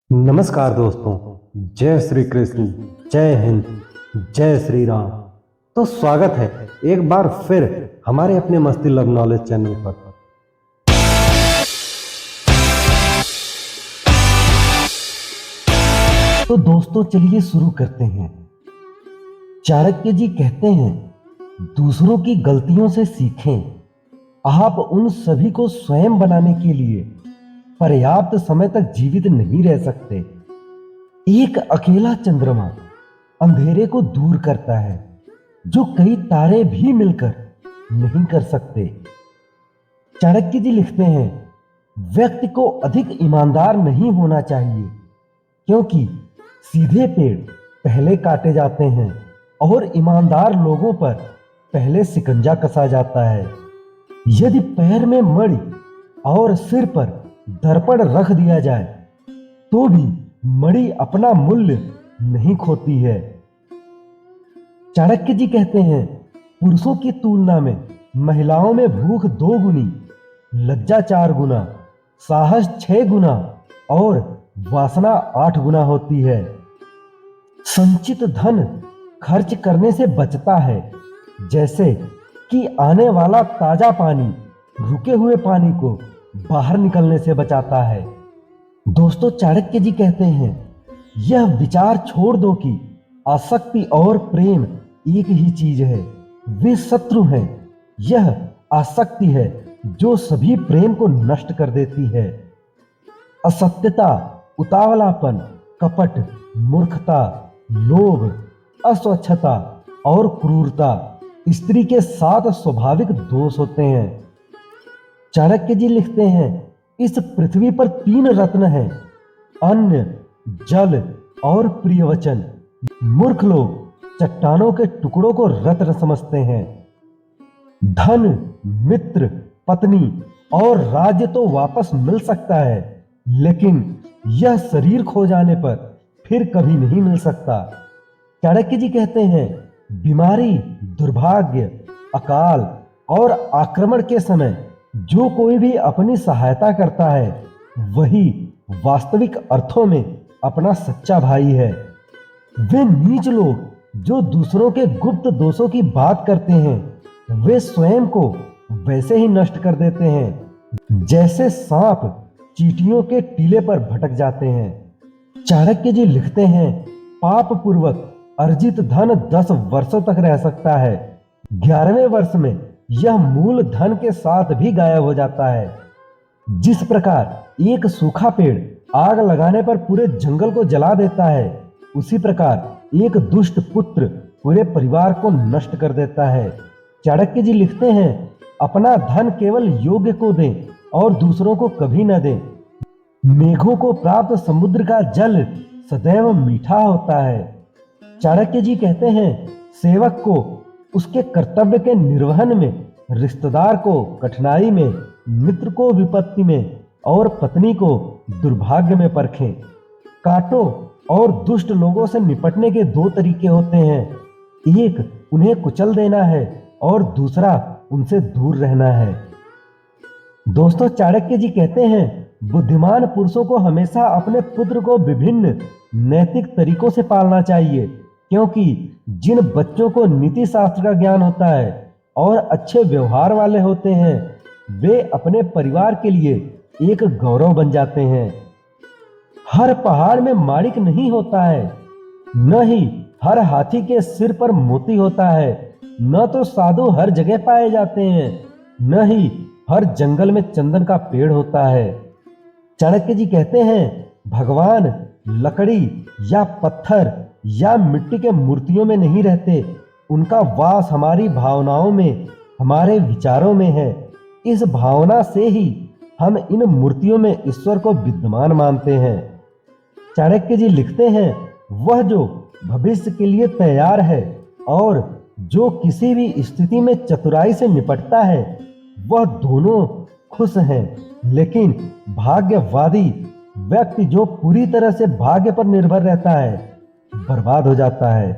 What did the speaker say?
नमस्कार दोस्तों। जय श्री कृष्ण, जय हिंद, जय श्री राम। तो स्वागत है एक बार फिर हमारे अपने मस्ती लव नॉलेज चैनल पर। तो दोस्तों चलिए शुरू करते हैं। चाणक्य जी कहते हैं, दूसरों की गलतियों से सीखें। आप उन सभी को स्वयं बनाने के लिए पर्याप्त समय तक जीवित नहीं रह सकते। एक अकेला चंद्रमा अंधेरे को दूर करता है, जो कई तारे भी मिलकर नहीं कर सकते। चाणक्य जी लिखते हैं, व्यक्ति को अधिक ईमानदार नहीं होना चाहिए, क्योंकि सीधे पेड़ पहले काटे जाते हैं और ईमानदार लोगों पर पहले शिकंजा कसा जाता है। यदि पैर में मणि और सिर पर दर्पण रख दिया जाए तो भी मणि अपना मूल्य नहीं खोती है। चाणक्य जी कहते हैं, पुरुषों की तुलना में महिलाओं में भूख 2 गुनी, लज्जा 4 गुना, साहस 6 गुना और वासना 8 गुना होती है। संचित धन खर्च करने से बचता है, जैसे कि आने वाला ताजा पानी रुके हुए पानी को बाहर निकलने से बचाता है। दोस्तों चाणक्य जी कहते हैं, यह विचार छोड़ दो कि आसक्ति और प्रेम एक ही चीज है, वे शत्रु हैं। यह आसक्ति है जो सभी प्रेम को नष्ट कर देती है। असत्यता, उतावलापन, कपट, मूर्खता, लोभ, अस्वच्छता और क्रूरता स्त्री के 7 स्वाभाविक दोष होते हैं। चाणक्य जी लिखते हैं, इस पृथ्वी पर 3 रत्न हैं, अन्न, जल और प्रियवचन। मूर्ख लोग चट्टानों के टुकड़ों को रत्न समझते हैं। धन, मित्र, पत्नी और राज्य तो वापस मिल सकता है, लेकिन यह शरीर खो जाने पर फिर कभी नहीं मिल सकता। चाणक्य जी कहते हैं, बीमारी, दुर्भाग्य, अकाल और आक्रमण के समय जो कोई भी अपनी सहायता करता है, वही वास्तविक अर्थों में अपना सच्चा भाई है। वे नीच लोग जो दूसरों के गुप्त दोषों की बात करते हैं, वे स्वयं को वैसे ही नष्ट कर देते हैं जैसे सांप चींटियों के टीले पर भटक जाते हैं। चाणक्य जी लिखते हैं, पाप पूर्वक अर्जित धन 10 वर्षों तक रह सकता है, 11वें वर्ष में यह मूल धन के साथ भी गायब हो जाता है। जिस प्रकार एक सूखा पेड़ आग लगाने पर पूरे जंगल को जला देता है, उसी प्रकार एक दुष्ट पुत्र पूरे परिवार को नष्ट कर देता है। चाणक्य जी लिखते हैं, अपना धन केवल योग्य को दें और दूसरों को कभी न दें। मेघों को प्राप्त समुद्र का जल सदैव मीठा होता है। चाणक्य जी कहते हैं, सेवक को उसके कर्तव्य के निर्वहन में, रिश्तेदार को कठिनाई में, मित्र को विपत्ति में और पत्नी को दुर्भाग्य में परखें। कांटों और दुष्ट लोगों से निपटने के 2 तरीके होते हैं, एक उन्हें कुचल देना है और दूसरा उनसे दूर रहना है। दोस्तों चाणक्य जी कहते हैं, बुद्धिमान पुरुषों को हमेशा अपने पुत्र को विभिन्न नैतिक तरीकों से पालना चाहिए, क्योंकि जिन बच्चों को नीति शास्त्र का ज्ञान होता है और अच्छे व्यवहार वाले होते हैं, वे अपने परिवार के लिए एक गौरव बन जाते हैं। हर पहाड़ में माणिक नहीं होता है, न ही हर हाथी के सिर पर मोती होता है, न तो साधु हर जगह पाए जाते हैं, न ही हर जंगल में चंदन का पेड़ होता है। चाणक्य जी कहते हैं, भगवान लकड़ी या पत्थर या मिट्टी के मूर्तियों में नहीं रहते, उनका वास हमारी भावनाओं में, हमारे विचारों में है। इस भावना से ही हम इन मूर्तियों में ईश्वर को विद्यमान मानते हैं। चाणक्य जी लिखते हैं, वह जो भविष्य के लिए तैयार है और जो किसी भी स्थिति में चतुराई से निपटता है, वह दोनों खुश हैं। लेकिन भाग्यवादी व्यक्ति जो पूरी तरह से भाग्य पर निर्भर रहता है, बर्बाद हो जाता है।